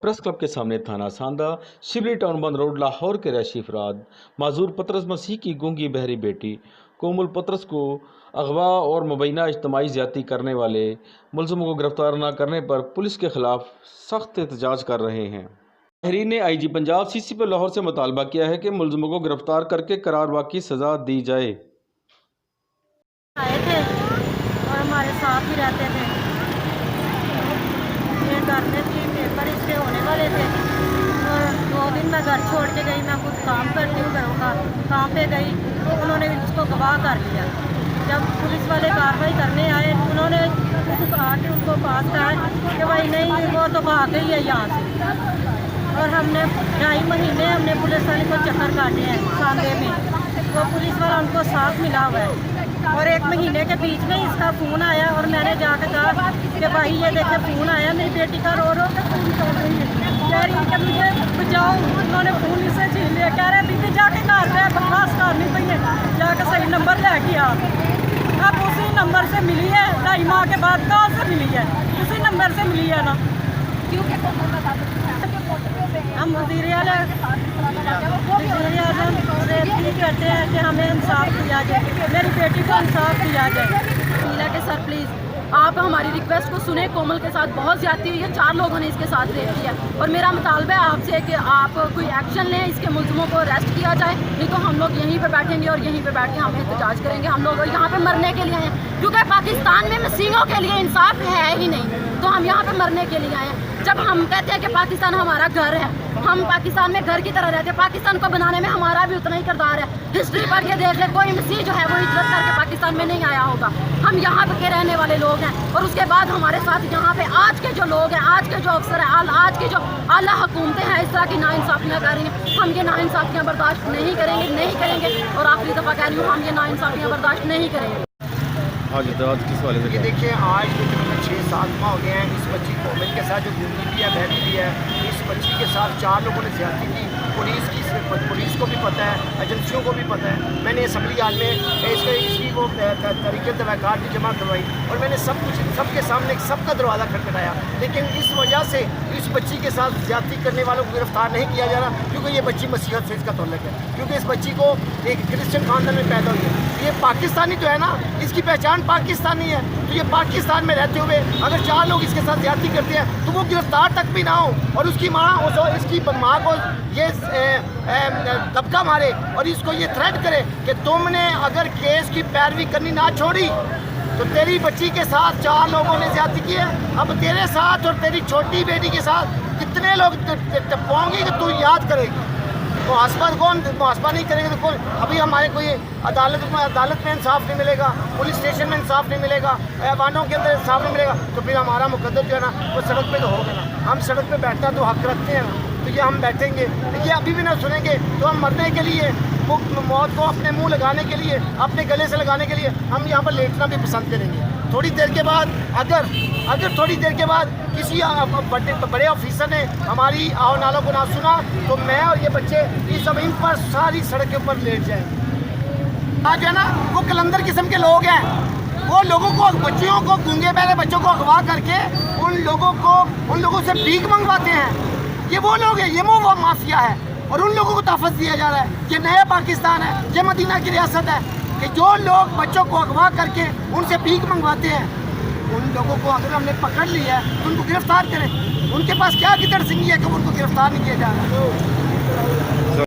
Press club के सामने थाना सांदा शिबली टाउन बंद रोड लाहौर के रैशी अफराद माजूर पतरस मसीह की गूंगी बहरी बेटी कोमल पतरस को अगवा और मुबैना इज्तिमाई ज़्यादती करने वाले मुलज़मों को गिरफ्तार न करने पर पुलिस के खिलाफ सख्त एहतजाज कर रहे हैं। तहरीर ने IG पंजाब CCP लाहौर से मुतालबा किया है कि मुलज़मों को गिरफ्तार करके करारवा की सज़ा दी जाए। आए थे और हमारे साथ ही रहते थे। ये घर में भी पेपर इसके होने वाले थे और 2 दिन मैं घर छोड़ के गई। मैं खुद काम करती हूँ, घरों का काम पे गई, उन्होंने उसको गवाह कर लिया। जब पुलिस वाले कार्रवाई करने आए उन्होंने आके उनको पास कहा कि भाई नहीं वो तो भाग गई है यहाँ से। और हमने 2.5 महीने हमने पुलिस वाले को चक्कर काटे हैं सांदे में, तो पुलिस वाला उनको साथ मिला हुआ है। और 1 महीने के बीच में इसका फ़ोन आया और मैंने जाकर कहा कि भाई ये देखे फ़ोन आया, मेरी बेटी का रो रो के फ़ोन कर रही है, कह रही कि मुझे बचाओ। उन्होंने फ़ोन इससे छीन लिया, कह रहे बीबी जाके घर पे बकवास करनी पई है, जाके सही नंबर लेके आ। अब उसी नंबर से मिली है 2.5 माह के बाद। कहाँ से मिली है? उसी नंबर से मिली है ना, क्योंकि हम वज़ीर आज़म से अपील करते हैं कि हमें इंसाफ दिया जाए, मेरी बेटी को इंसाफ दिया जाए। नीला के सर प्लीज़ आप हमारी रिक्वेस्ट को सुने। कोमल के साथ बहुत ज़्यादती हुई है, 4 लोगों ने इसके साथ रेप किया और मेरा मुतालबा है आपसे कि आप कोई एक्शन लें, इसके मुलज़मों को अरेस्ट किया जाए, नहीं तो हम लोग यहीं पे बैठेंगे और यहीं पे बैठ के हम एहतजाज करेंगे। हम लोग यहाँ पे मरने के लिए आए हैं, क्योंकि पाकिस्तान में मसीहों के लिए इंसाफ है ही नहीं, तो हम यहाँ पे मरने के लिए आए हैं। जब हम कहते हैं कि पाकिस्तान हमारा घर है, हम पाकिस्तान में घर की तरह रहते हैं, पाकिस्तान को बनाने में हमारा भी उतना ही किरदार है। हिस्ट्री पढ़ के देख ले, कोई मसीह जो है वो हिजरत करके पाकिस्तान में नहीं आया होगा। हम यहाँ पे के रहने वाले लोग हैं और उसके बाद हमारे साथ यहाँ पे आज के जो लोग हैं, आज के जो अफसर हैं, आज की जो आला हुकूमतें हैं, इस तरह की नाइंसाफियाँ कर रही हैं। हम ये नाइंसाफियाँ बर्दाश्त नहीं करेंगे और आखिरी दफ़ा कह रही हूँ, हम ये नाइंसाफियाँ बर्दाश्त नहीं करेंगे। किस वाले से? ये देखिए आज तकरीबन 6-7 माह हो गए हैं इस बच्ची कोमल के साथ जो गूंगी भी है, बहरी भी है। इस बच्ची के साथ 4 लोगों ने ज़्यादती की। पुलिस को भी पता है, एजेंसियों को भी पता है। मैंने असम्बली हाल में इसकी वो तरीके तवाक़ात भी जमा करवाई और मैंने सब कुछ सबके सामने सबका दरवाज़ा खटखटाया, लेकिन इस वजह से इस बच्ची के साथ ज़्यादती करने वालों को गिरफ्तार नहीं किया जा रहा, क्योंकि ये बच्ची मसीहत से इसका ताल्लुक है, क्योंकि इस बच्ची को एक क्रिश्चियन खानदान में पैदा हुई है। ये पाकिस्तानी तो है ना, इसकी पहचान पाकिस्तानी है, तो ये पाकिस्तान में रहते हुए अगर 4 लोग इसके साथ ज़्यादती करते हैं तो वो गिरफ्तार तक भी ना हो और उसकी माँ इसकी माँ को ये दबका मारे और इसको ये थ्रेट करे कि तुमने अगर केस की पैरवी करनी ना छोड़ी तो तेरी बच्ची के साथ 4 लोगों ने ज़्यादती की है, अब तेरे साथ और तेरी छोटी बेटी के साथ कितने लोग टपकाएंगे कि तू याद करेगी। मुहासबा नहीं करेंगे तो कौन? अभी हमारे कोई अदालत में इंसाफ नहीं मिलेगा, पुलिस स्टेशन में इंसाफ नहीं मिलेगा, ऐवानों के अंदर इंसाफ नहीं मिलेगा, तो फिर हमारा मुकद्दर जो है ना वो सड़क पे तो होगा ना। हम सड़क पे बैठना तो हक रखते हैं ना, तो ये हम बैठेंगे, ये अभी भी ना सुनेंगे तो हम मरने के लिए, मौत को अपने मुँह लगाने के लिए, अपने गले से लगाने के लिए हम यहाँ पर लेटना भी पसंद करेंगे। थोड़ी देर के बाद अगर थोड़ी देर के बाद किसी बड़े ऑफिसर ने हमारी आओ नालों को ना सुना तो मैं और ये बच्चे इस ज़मीन पर सारी सड़क के ऊपर लेट जाएंगे। आज है ना वो कलंदर किस्म के लोग हैं, वो लोगों को, बच्चियों को, गूंगे बहरे बच्चों को अगवा करके उन लोगों से भीख मंगवाते हैं। ये वो लोग हैं, ये वो माफिया है और उन लोगों को तहफ़्फ़ुज़ दिया जा रहा है। ये नया पाकिस्तान है, ये मदीना की रियासत है कि जो लोग बच्चों को अगवा करके उनसे भीख मंगवाते हैं, उन लोगों को अगर हमने पकड़ लिया है तो उनको गिरफ्तार करें। उनके पास क्या गिदड़ सिंगी है कि उनको गिरफ्तार नहीं किया जा रहा है।